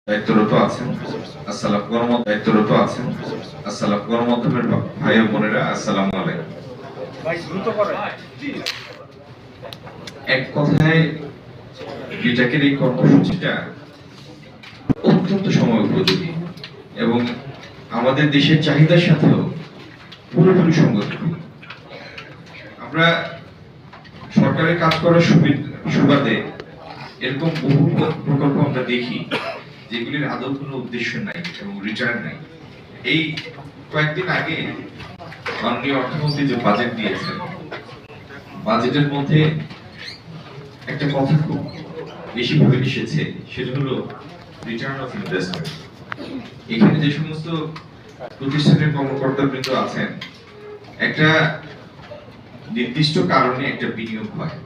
দায়িত্বরত আছেন, দায়িত্বরত আছেন, গণমাধ্যমের ভাই ও বোনেরা, আসসালামু আলাইকুম। এক কথায় বিটাকের এই কর্মসূচিটা অত্যন্ত সময় উপযোগী এবং আমাদের দেশের চাহিদার সাথেও পুরোপুরি সংগতিপূর্ণ। আমরা সরকারের কাজ করার সুবাদে এরকম বহু প্রকল্প আমরা দেখি যেগুলির আদৌ কোনো উদ্দেশ্য নাই এবং রিটার্ন নাই। এই কয়েকদিন আগে মাননীয় অর্থমন্ত্রী যে বাজেট দিয়েছেন, বাজেটের মধ্যে একটা কথা খুব বেশি ভাবে এসেছে, সেটা হলো রিটার্ন অফ ইনভেস্টমেন্ট। এখানে যে সমস্ত প্রতিষ্ঠানের কর্মকর্তাবৃন্দ আছেন, একটা নির্দিষ্ট কারণে একটা বিনিয়োগ হয়,